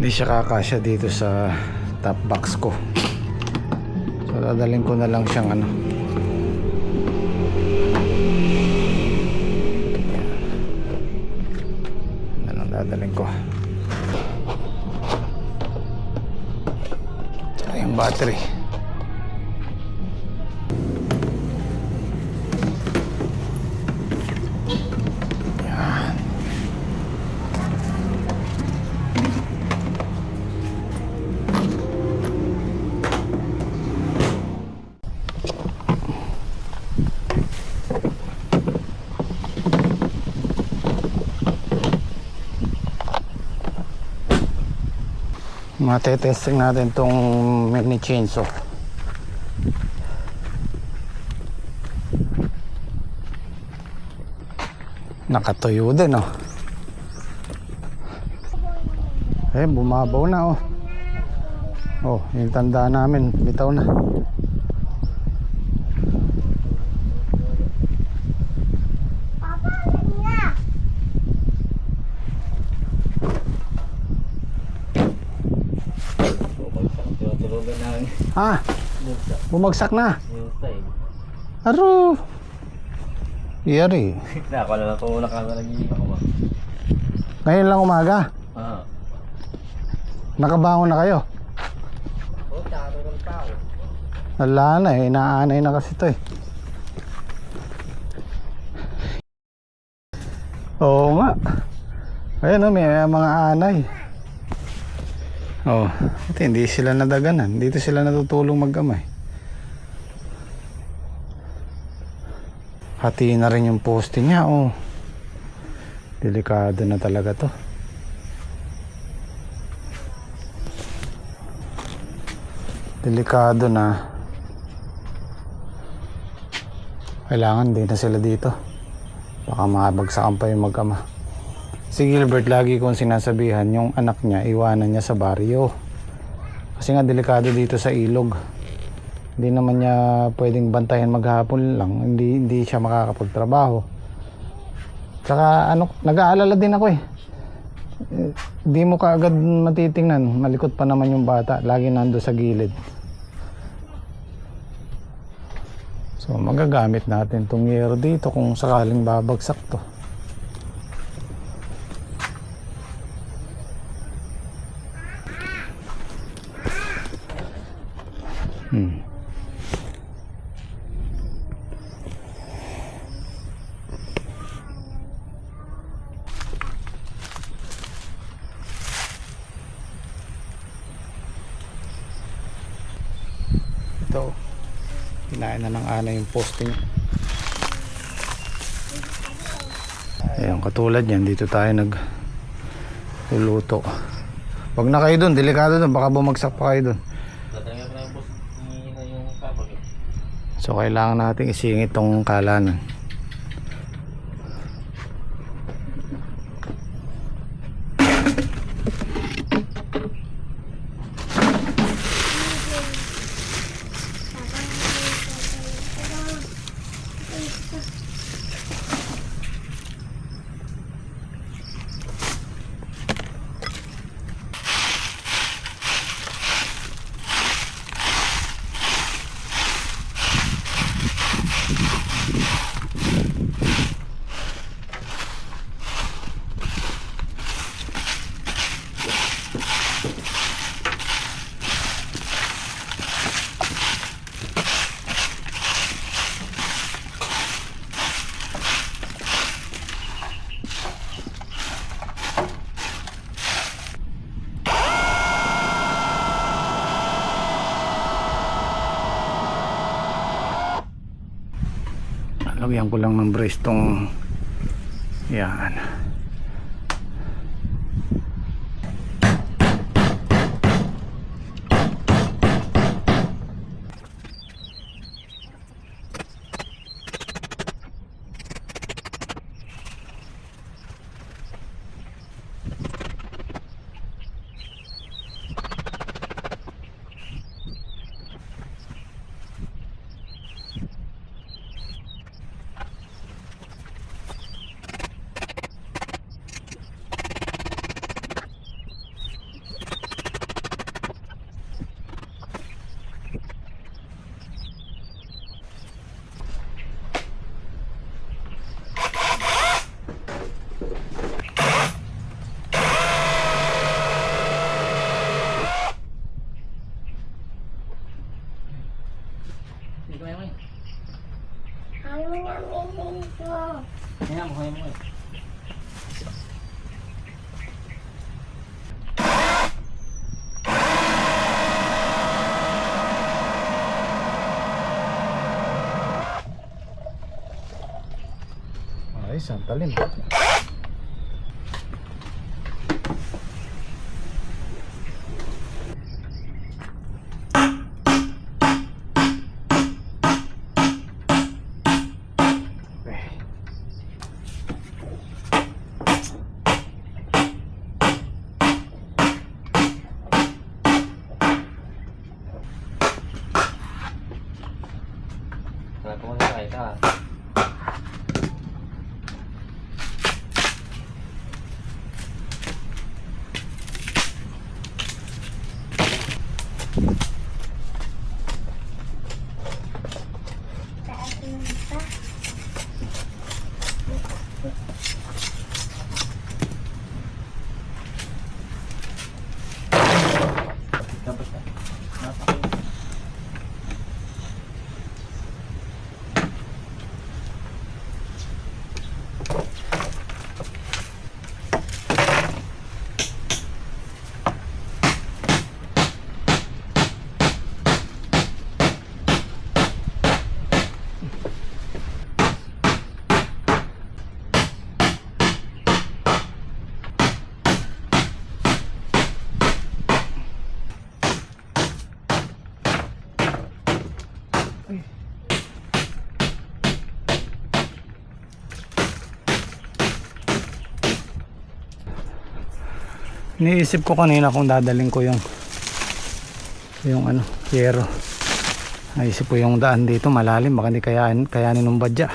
Hindi siya kakasya dito sa top box ko, so dadalhin ko na lang siyang ano, dadalhin ko tsaka yung battery. Yan. Matetesting natin tong mini chainsaw. Nakatuyo din, oh. Eh, bumabaw na, oh. Oh, yung tanda namin bitaw na. Ah, bumagsak na. Aro. Iyari. Ako na lang kung nakakalagin ako ba. Ngayon lang umaga. Nakabangon na kayo? Oo, taro ng tao. Wala na eh, inaanay na kasi ito eh. Oo nga. Ayun oh, may mga anay. Oh, ito, hindi sila nadaganan. Dito sila natutulong mag-amay. Hati na rin yung poste niya, oh. Delikado na talaga to. Delikado na. Kailangan din na sila dito. Baka makabagsakan pa yung mag-ama. Si Gilbert lagi kong sinasabihan yung anak niya iwanan niya sa baryo. Kasi nga delikado dito sa ilog. Hindi naman niya pwedeng bantayan maghapon lang. Hindi siya makakapagtrabaho. Tsaka ano, nag-aalala din ako eh. Di mo kaagad matitingnan. Malikot pa naman yung bata. Lagi nando sa gilid. So magagamit natin itong yero dito kung sakaling babagsak to. Ito, kinain na ng ana yung posting. Ayan, katulad yan, dito tayo nagluluto. Wag na kayo dun, delikado dun, baka bumagsak pa kayo dun. So kailangan natin isingit tong kalanan. Lagyan ko lang ng brace tong yan. Kaya mo eh. Ayos, ang talim. Wala ko na kahit ah. Dapat na. Iniisip ko kanina kung dadaling ko yung ano, yero. Naisip ko yung daan dito malalim, baka hindi kayanin ng badya.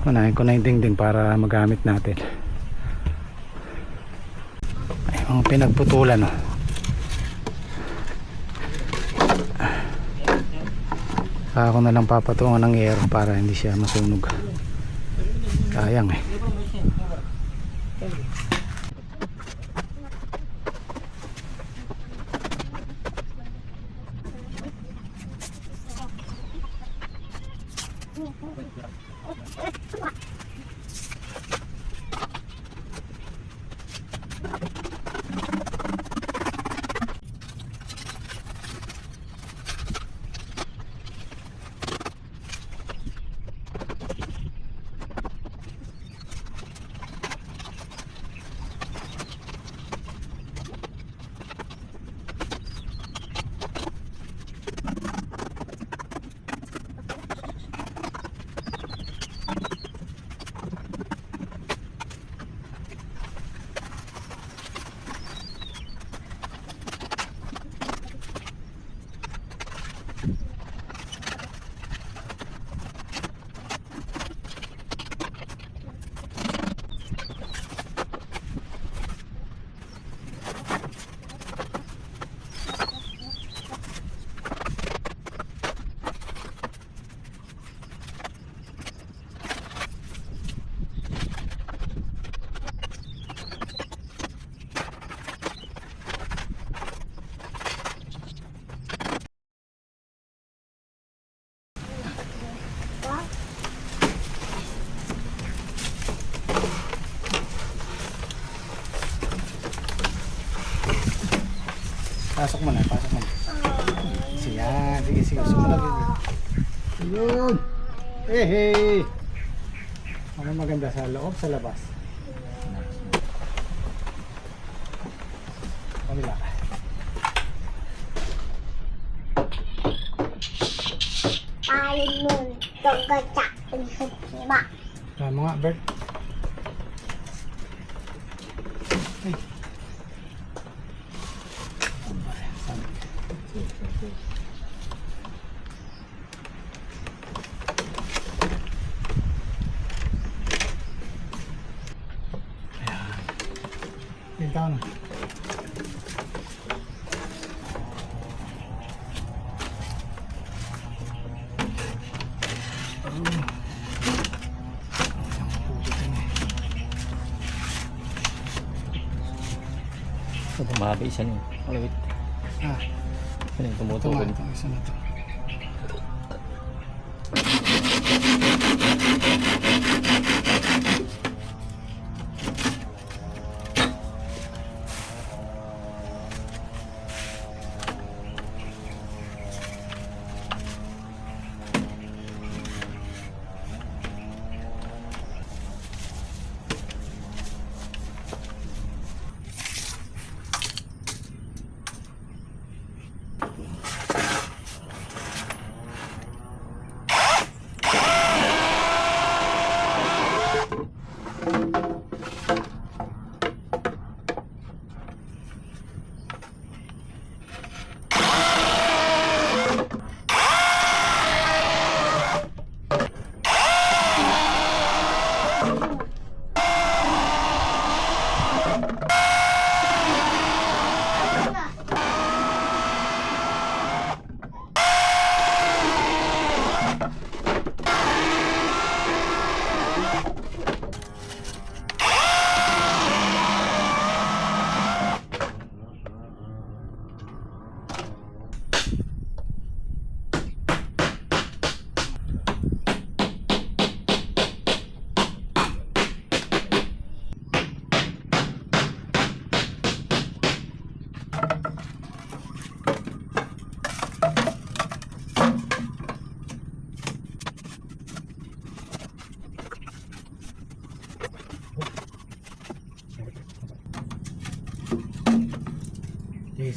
Unahin ko na yung dingding para magamit natin. Ay, mga pinagputulan, oh. Saka ako na lang papatungan ng yero para hindi siya masunog. Sayang eh. Pasok mo na, pasok mo na. Siyan, sige, sige. Sumunod yun. Ayun. Hey, hey. Ano maganda sa loob, sa labas? Kamila. Paling nun, tugacak, ba? Tama nga, Bert. Ay. Pinta na. Ito mahaba isa niyo. Malawit. Ah, Ano yung tumutugon? ito, isa na to.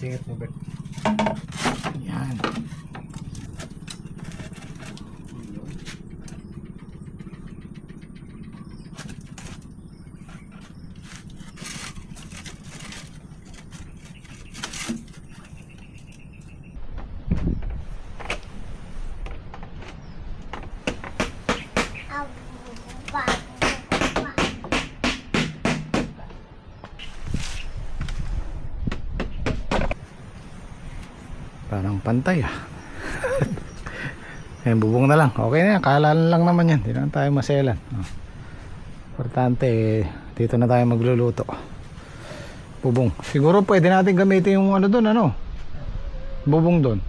Singit mo, Bert. Yan. Parang pantay ah. Ayan, bubong na lang. Okay na yan, kaalalan lang naman yan. Hindi naman tayo maselan. Importante dito na tayo magluluto. Bubong. Siguro pwede natin gamitin yung ano doon, ano? Bubong doon.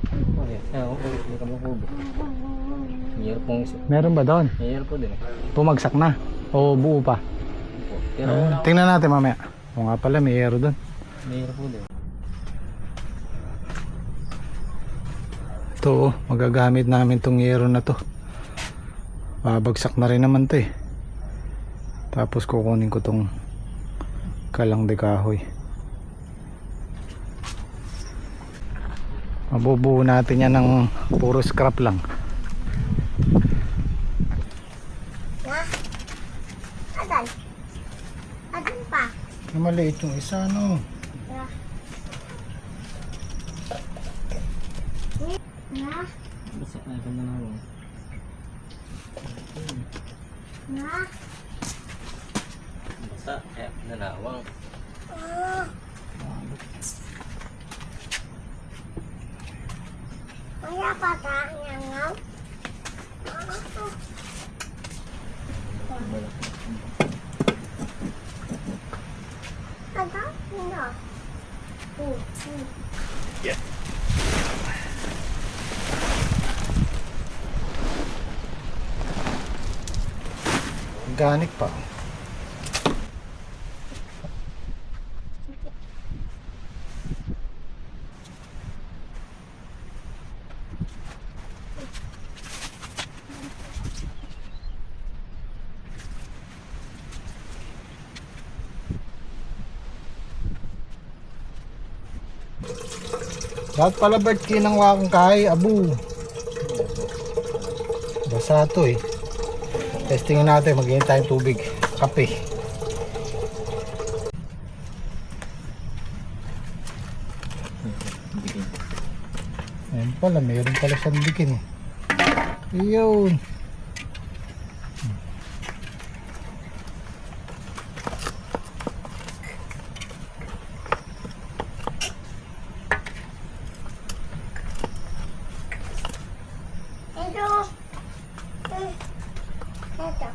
Mayroon pong isa. Meron ba doon? Mayroon po din. Pumagsak na? O buo pa? Pero Tingnan natin mamaya. O nga pala, may aero doon. mayroon po din. Ito, magagamit namin tong yero na to. Babagsak na rin naman to eh. Tapos kukunin ko tong kalang de kahoy. Mabubuo natin yan ng puro scrap lang. Adan. Adan pa. Maliit yung isa, no? Na. Basta na ito na lang. Na. Basta nanawang. Kaya pa tayo ngaw. Adan. Sino? Organic pa. Dapat pala Bert kinangwa kong kahay, abu. Basa to eh. Testingin natin, mag-iinit tayong tubig. Kape. Ayan pala, mayroon pala siyang bikin. Iyon. Ito. Ito.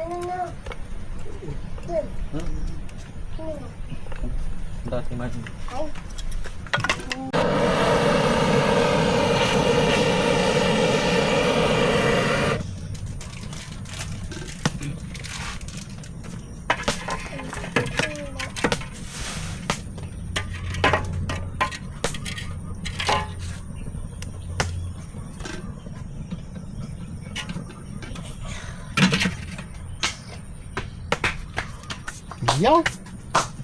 Ano na? Dati man. Ay. Yaw!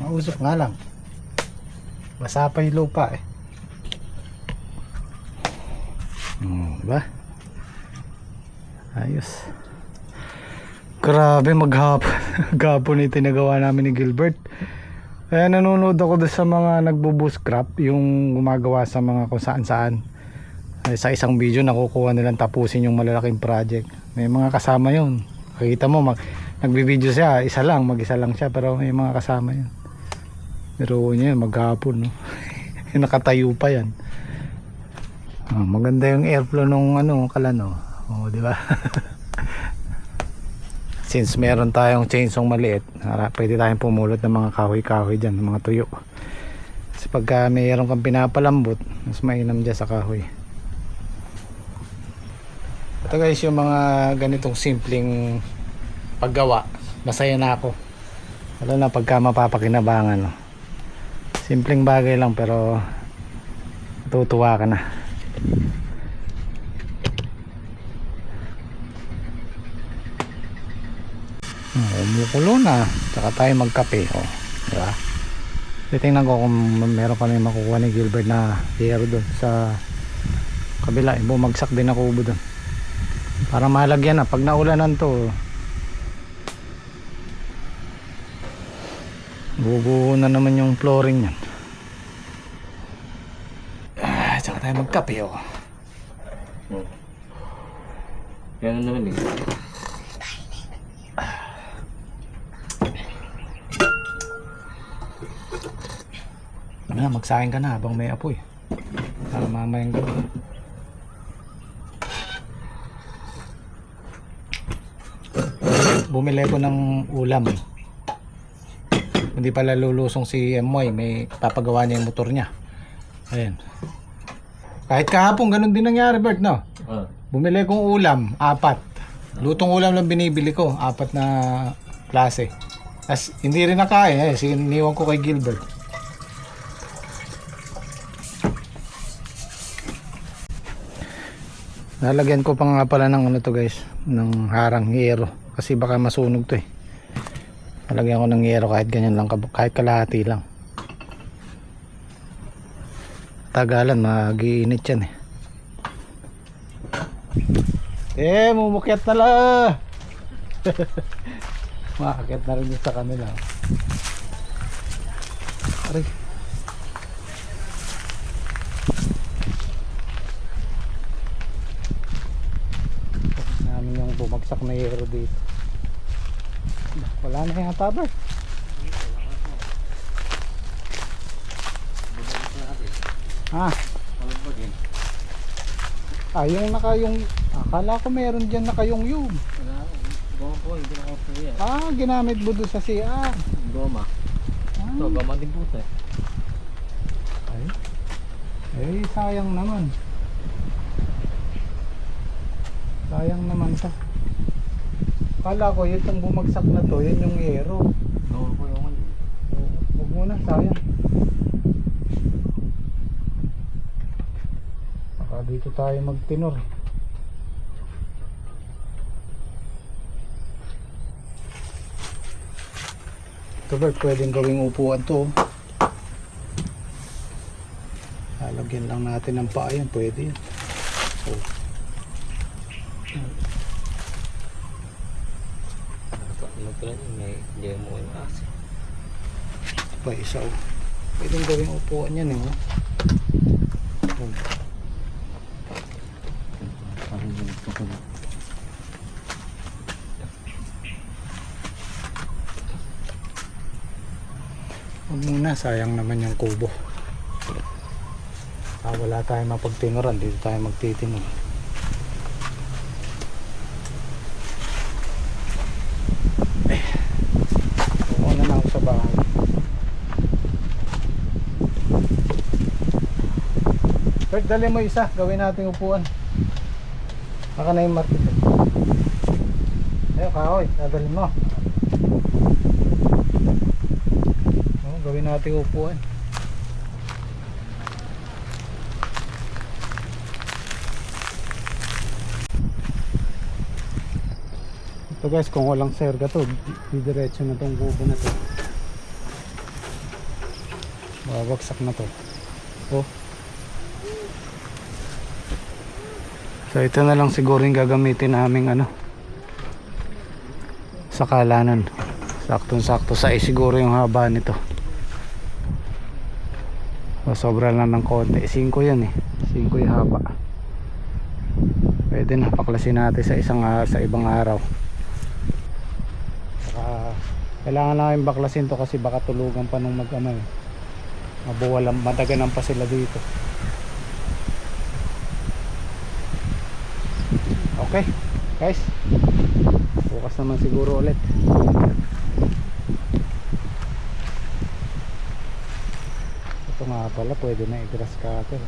Mausok nga lang. Basa pa yung lupa eh. Diba? Ayos. Grabe maghapon. Gapon yung tinagawa namin ni Gilbert. Kaya nanonood ako doon sa mga nagbo-bushcraft, yung gumagawa sa mga kung saan saan. Sa isang video nakukuha nilang tapusin yung malalaking project. May mga kasama yun. Nakita mo nagbibideo siya, mag-isa lang siya, pero may mga kasama yun. Pero niya maghapon, no? Nakatayo pa yan. Maganda yung airflow nung kalano. Di ba? Since meron tayong chainsaw maliit, pwede tayong pumulot ng mga kahoy-kahoy dyan, mga tuyo. Kasi pagka mayroon kang pinapalambot, mas mainam dyan sa kahoy. Ito guys, yung mga ganitong simpleng paggawa, masaya na ako. Lalo na pagka mapapakinabangan, no? Simpleng bagay lang pero matutuwa ka na. Umukulo na, saka tayo magkape, diba? Titingnan ko kung meron kami makukuha ni Gilbert na hero doon sa kabila. Bumagsak din na kubo doon para malagyan na pag naulanan to. Bubuo na naman yung flooring yan. Tsaka tayo magkape oh. Yan naman eh. Magsahin ka na habang may apoy para mamayang gabi. Bumili ko ng ulam. Hindi pala lulusong si Moy, may papagawa niya yung motor niya. Ayan. Kahit kahapon ganun din nangyari, Bert, no? Bumili kong ulam, 4. Lutong ulam lang binibili ko, 4 na klase. As hindi rin nakain, siniwan ko kay Gilbert. Lalagyan ko pa nga pala ng ano to guys, ng harang hiyero kasi baka masunog to eh. Lalagyan ko ng hiyero kahit ganyan lang, kahit kalahati lang. Tagalan, mag-iinit yan eh. Mumukyat na la. Makakyat na rin yun sa kanila. Aray. Namin yung bumagsak na hero dito. Wala na yata ba? Yung akala ko meron dyan nakayong. Goma po, hindi na ako yan. Ginamit mo doon sa CR. Goma. Ito, goma din po ito eh. Sayang naman. Sayang naman to. Akala ko yung bumagsak na to, yun yung hero. Goma po yung ano. Huwag muna, sayang. Baka dito tayo magtinor. Ito Bert, pwedeng gawing upuan to. Lalagyan lang natin ng paa yan, pwede yan. May demo yung aso. Pa isa oh. Pwedeng gawing upuan yan eh. Huwag muna, sayang naman yung kubo. Wala tayong mapagtinuran, dito tayo magtitinur. Muna na ako sa bahay. Bert, dali mo isa, gawin natin upuan. Baka na yung market. Ayun, kahoy, dadalhin mo. Gawin natin upuan. Ito guys, kung walang serga to, didiretso na tong kubo na to. Babagsak na to. So ito na lang siguro yung gagamitin naming sa kalanan. Saktong sakto sa siguro yung haba nito. Sobra lang ng konti. 5 yan eh. 5 yung haba. Pwede na paklasin natin sa ibang araw. Kailangan namin baklasin to kasi baka tulugan pa nung mabuwalan, madaganan pa sila dito. Okay guys, bukas naman siguro ulit. Ito nga pala, pwede na i-grass cutter.